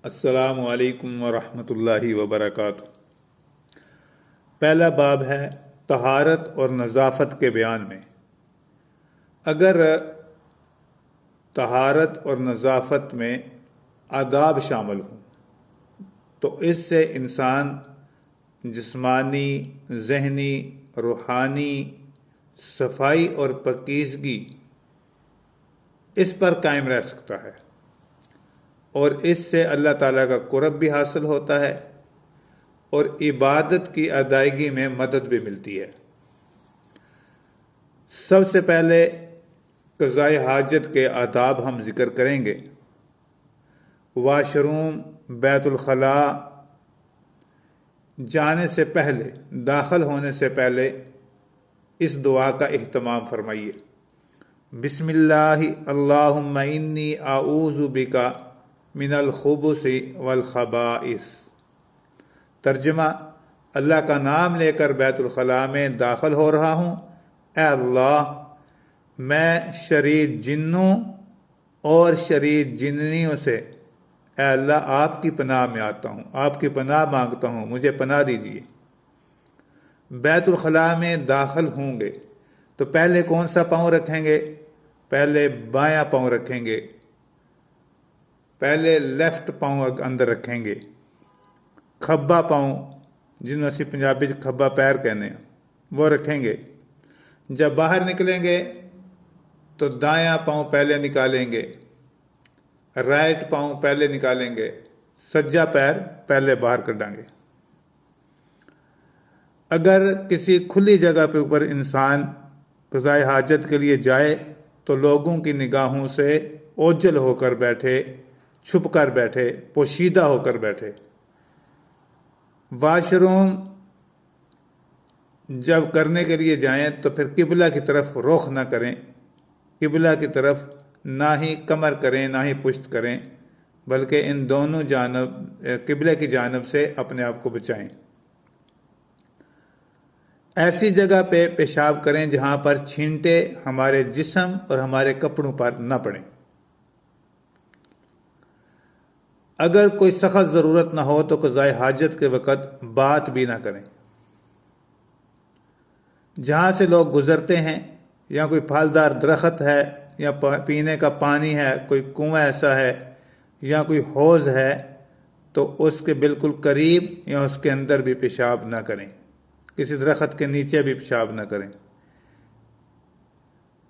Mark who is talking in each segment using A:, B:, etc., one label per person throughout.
A: السلام علیکم ورحمۃ اللہ وبرکاتہ۔ پہلا باب ہے طہارت اور نظافت کے بیان میں۔ اگر طہارت اور نظافت میں آداب شامل ہوں تو اس سے انسان جسمانی، ذہنی، روحانی صفائی اور پاکیزگی اس پر قائم رہ سکتا ہے، اور اس سے اللہ تعالیٰ کا قرب بھی حاصل ہوتا ہے اور عبادت کی ادائیگی میں مدد بھی ملتی ہے۔ سب سے پہلے قضاء حاجت کے آداب ہم ذکر کریں گے۔ واش روم، بیت الخلاء جانے سے پہلے، داخل ہونے سے پہلے اس دعا کا اہتمام فرمائیے۔ بسم اللہ اللہم انی اعوذ بک من الخبث والخبائث۔ ترجمہ: اللہ کا نام لے کر بیت الخلاء میں داخل ہو رہا ہوں۔ اے اللہ، میں شریر جنوں اور شریر جننیوں سے، اے اللہ آپ کی پناہ میں آتا ہوں، آپ کی پناہ مانگتا ہوں، مجھے پناہ دیجیے۔ بیت الخلاء میں داخل ہوں گے تو پہلے کون سا پاؤں رکھیں گے؟ پہلے بایاں پاؤں رکھیں گے، پہلے لیفٹ پاؤں اندر رکھیں گے۔ کھبا پاؤں، جنہوں اسی پنجابی کھبا پیر کہنے ہیں، وہ رکھیں گے۔ جب باہر نکلیں گے تو دایاں پاؤں پہلے نکالیں گے، رائٹ پاؤں پہلے نکالیں گے، سجا پیر پہلے باہر کڈیں گے۔ اگر کسی کھلی جگہ پہ اوپر انسان قضاء حاجت کے لیے جائے تو لوگوں کی نگاہوں سے اوجھل ہو کر بیٹھے، چھپ کر بیٹھے، پوشیدہ ہو کر بیٹھے۔ واش روم جب کرنے کے لیے جائیں تو پھر قبلہ کی طرف رخ نہ کریں، قبلہ کی طرف نہ ہی کمر کریں نہ ہی پشت کریں، بلکہ ان دونوں جانب قبلے کی جانب سے اپنے آپ کو بچائیں۔ ایسی جگہ پہ پیشاب کریں جہاں پر چھینٹے ہمارے جسم اور ہمارے کپڑوں پر نہ پڑیں۔ اگر کوئی سخت ضرورت نہ ہو تو قضاء حاجت کے وقت بات بھی نہ کریں۔ جہاں سے لوگ گزرتے ہیں، یا کوئی پھلدار درخت ہے، یا پینے کا پانی ہے، کوئی کنواں ایسا ہے یا کوئی حوض ہے، تو اس کے بالکل قریب یا اس کے اندر بھی پیشاب نہ کریں۔ کسی درخت کے نیچے بھی پیشاب نہ کریں۔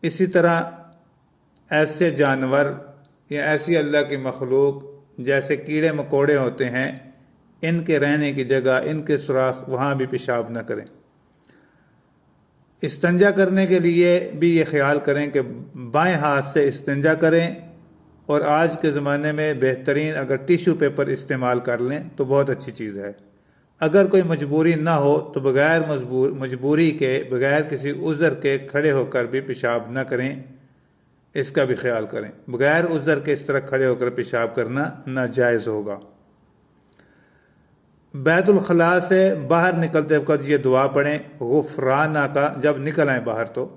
A: اسی طرح ایسے جانور یا ایسی اللہ کی مخلوق جیسے کیڑے مکوڑے ہوتے ہیں، ان کے رہنے کی جگہ، ان کے سوراخ، وہاں بھی پیشاب نہ کریں۔ استنجا کرنے کے لیے بھی یہ خیال کریں کہ بائیں ہاتھ سے استنجا کریں، اور آج کے زمانے میں بہترین اگر ٹیشو پیپر استعمال کر لیں تو بہت اچھی چیز ہے۔ اگر کوئی مجبوری نہ ہو تو بغیر مجبوری کے، بغیر کسی عذر کے کھڑے ہو کر بھی پیشاب نہ کریں، اس کا بھی خیال کریں۔ بغیر عذر کے اس طرح کھڑے ہو کر پیشاب کرنا ناجائز ہوگا۔ بیت الخلاء سے باہر نکلتے وقت یہ دعا پڑھیں، غفرانہ کا، جب نکل آئیں باہر تو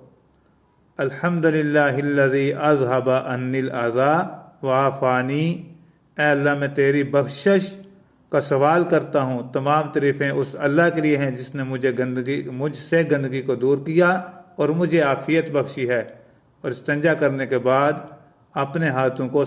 A: الحمدللہ الذی اذھب عنی الاذی وعافانی۔ اے اللہ، میں تیری بخشش کا سوال کرتا ہوں، تمام تعریفیں اس اللہ کے لیے ہیں جس نے مجھ سے گندگی کو دور کیا اور مجھے عافیت بخشی ہے۔ اور استنجا کرنے کے بعد اپنے ہاتھوں کو